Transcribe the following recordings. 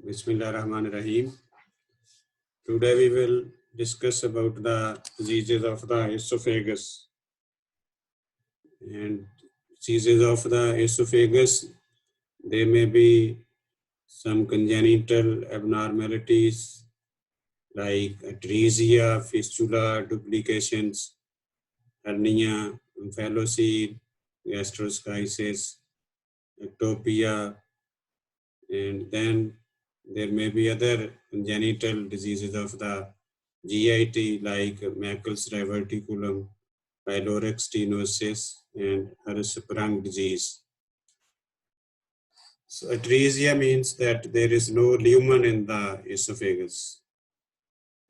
Bismillahirrahmanirrahim. Today we will discuss about the diseases of the esophagus. And diseases of the esophagus, there may be some congenital abnormalities like atresia, fistula, duplications, hernia, omphalocele, gastroschisis, ectopia, and then there may be other congenital diseases of the GIT like Meckel's diverticulum, pyloric stenosis, and Hirschsprung disease. So atresia means that there is no lumen in the esophagus.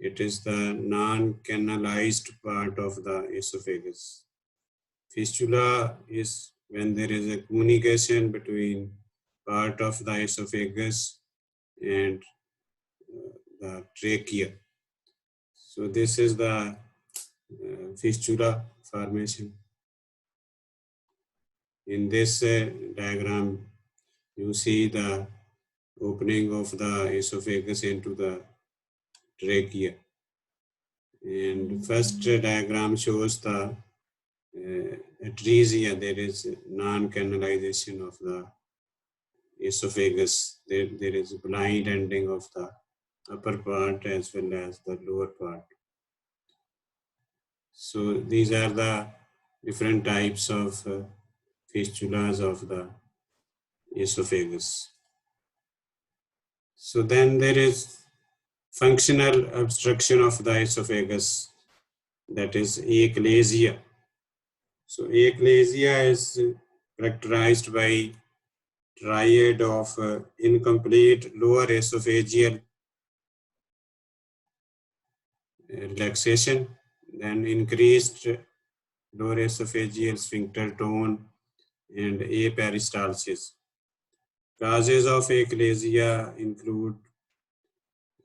It is the non-canalized part of the esophagus. Fistula is when there is a communication between part of the esophagus and the trachea. So this is the fistula formation. In this diagram, you see the opening of the esophagus into the trachea. And first diagram shows the atresia. There is non-canalization of the esophagus. There is blind ending of the upper part as well as the lower part. So these are the different types of fistulas of the esophagus. So then there is functional obstruction of the esophagus, that is achalasia. So achalasia is characterized by triad of incomplete lower esophageal relaxation, then increased lower esophageal sphincter tone, and aperistalsis. Causes of achalasia include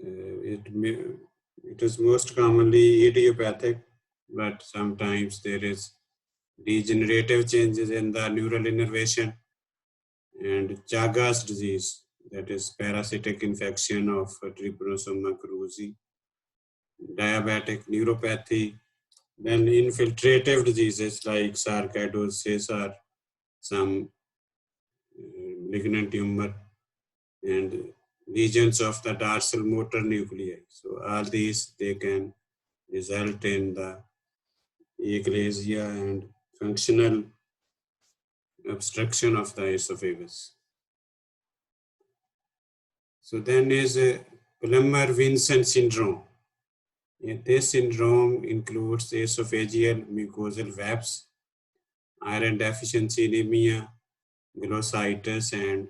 it is most commonly idiopathic, but sometimes there is degenerative changes in the neural innervation, and Chagas disease, that is parasitic infection of Trypanosoma cruzi, diabetic neuropathy, then infiltrative diseases like sarcoidosis or some malignant tumor, and lesions of the dorsal motor nuclei. So all these, they can result in the achalasia and functional obstruction of the esophagus. So then is Plummer-Vinson syndrome. And this syndrome includes esophageal mucosal webs, iron deficiency anemia, glossitis, and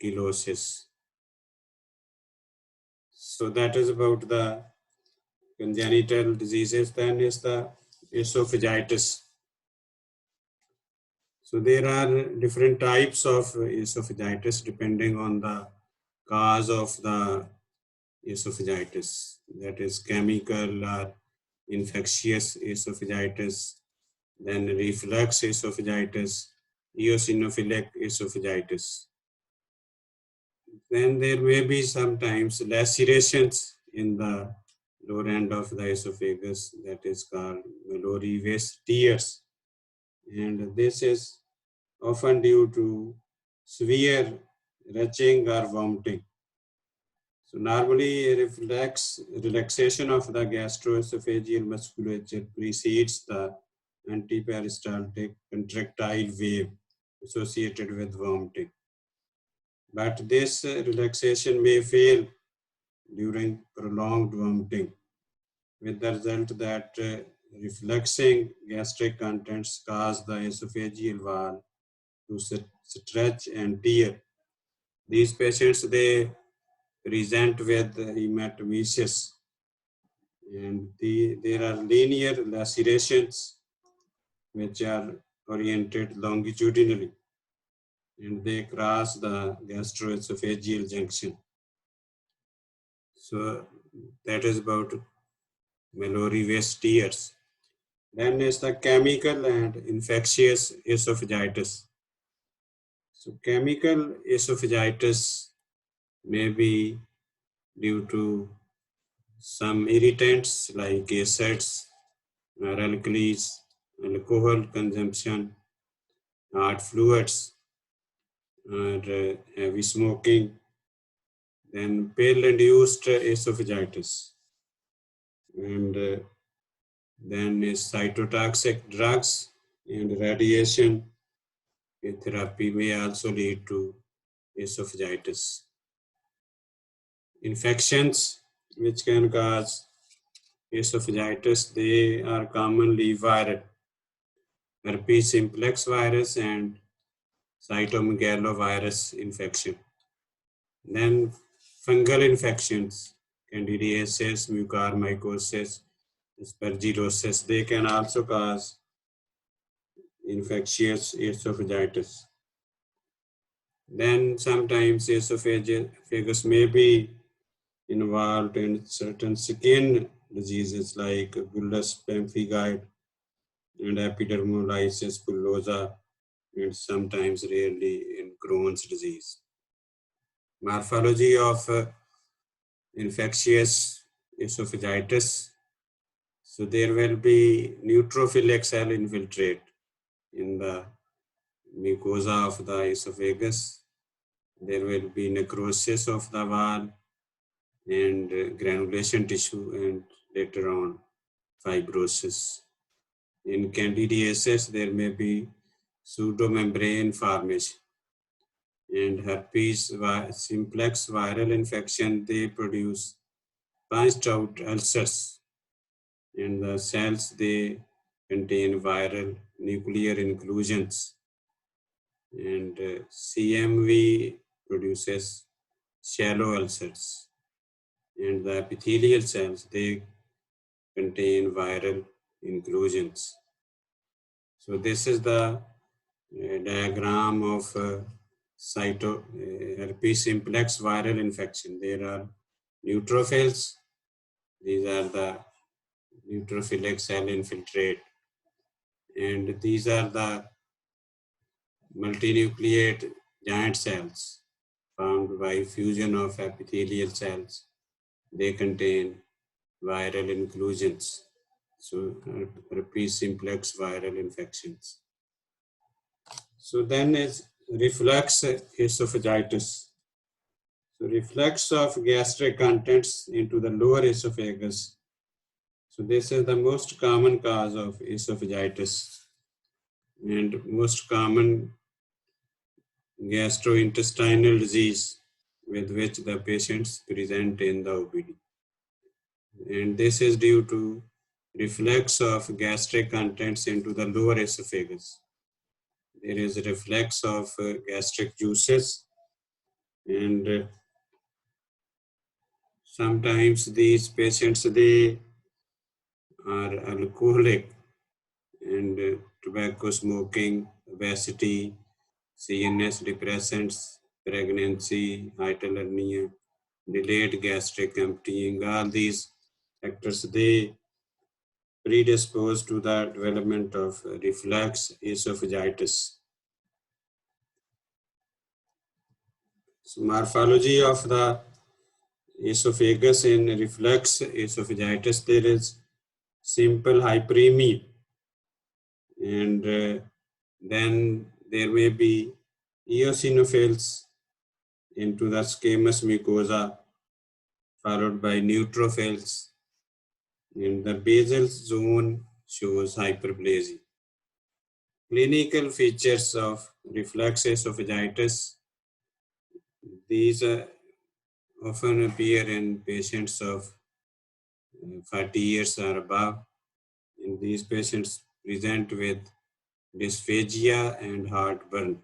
chelosis. So that is about the congenital diseases. Then is the esophagitis. So there are different types of esophagitis depending on the cause of the esophagitis. That is chemical or infectious esophagitis, then reflux esophagitis, eosinophilic esophagitis. Then there may be sometimes lacerations in the lower end of the esophagus, that is called malorious tears. And this is often due to severe retching or vomiting. So normally relaxation of the gastroesophageal musculature precedes the antiperistaltic contractile wave associated with vomiting. But this relaxation may fail during prolonged vomiting, with the result that refluxing gastric contents cause the esophageal wall to stretch and tear. These patients, they present with hematemesis, and there are linear lacerations which are oriented longitudinally, and they cross the gastroesophageal junction. So that is about malorious tears. Then is the chemical and infectious esophagitis. So chemical esophagitis maybe due to some irritants like acids or alkalis, alcohol consumption, hard fluids, or heavy smoking, then pill-induced esophagitis, and then is cytotoxic drugs and radiation therapy may also lead to esophagitis. Infections which can cause esophagitis, they are commonly viral. Herpes simplex virus and cytomegalovirus infection. Then fungal infections, candidiasis, mucormycosis, aspergillosis, they can also cause infectious esophagitis. Then sometimes esophagus may be involved in certain skin diseases like bullous pemphigoid and epidermolysis bullosa, and sometimes rarely in Crohn's disease. Morphology of infectious esophagitis. So there will be neutrophilic cell infiltrate in the mucosa of the esophagus. There will be necrosis of the wall and granulation tissue, and later on fibrosis. In candidiasis, there may be pseudomembrane formation. And herpes simplex viral infection, they produce punched out ulcers, and the cells, they contain viral nuclear inclusions, and CMV produces shallow ulcers, and the epithelial cells, they contain viral inclusions. So this is the diagram of herpes simplex viral infection. There are neutrophils. These are the neutrophilic cell infiltrate, and these are the multinucleate giant cells formed by fusion of epithelial cells. They contain viral inclusions. So herpes simplex viral infections. So then is reflux esophagitis. So reflux of gastric contents into the lower esophagus. So this is the most common cause of esophagitis and most common gastrointestinal disease with which the patients present in the OPD. And this is due to reflux of gastric contents into the lower esophagus. There is a reflux of gastric juices, and sometimes these patients, they are alcoholic, and tobacco smoking, obesity, CNS depressants, pregnancy, hiatal hernia, delayed gastric emptying, all these factors, they predispose to the development of reflux esophagitis. So morphology of the esophagus in reflux esophagitis, there is simple hyperemia, and then there may be eosinophils into the squamous mucosa, followed by neutrophils, and the basal zone shows hyperplasia. Clinical features of reflux esophagitis, these often appear in patients of 40 years or above. And these patients present with dysphagia and heartburn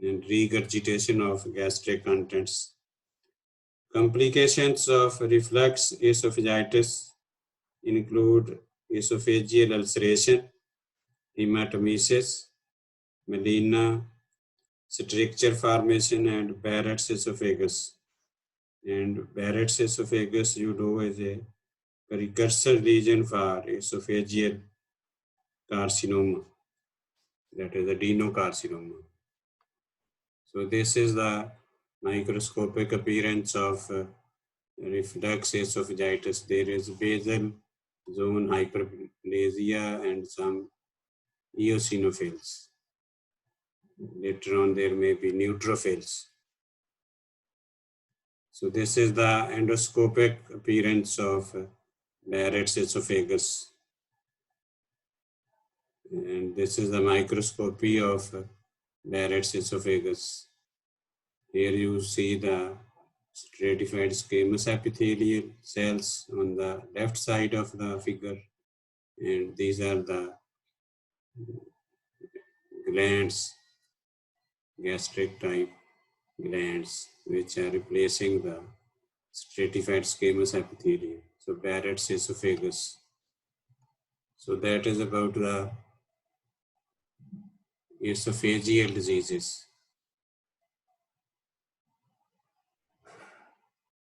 and regurgitation of gastric contents. Complications of reflux esophagitis include esophageal ulceration, hematemesis, melena, stricture formation, and Barrett's esophagus. And Barrett's esophagus, you know, is a precursor lesion for esophageal carcinoma, that is adenocarcinoma. So this is the microscopic appearance of reflux esophagitis. There is basal zone hyperplasia and some eosinophils. Later on, there may be neutrophils. So this is the endoscopic appearance of Barrett's esophagus. And this is the microscopy of Barrett's esophagus. Here you see the stratified squamous epithelial cells on the left side of the figure. And these are the glands, gastric type glands, which are replacing the stratified squamous epithelium. So Barrett's esophagus. So that is about the esophageal diseases.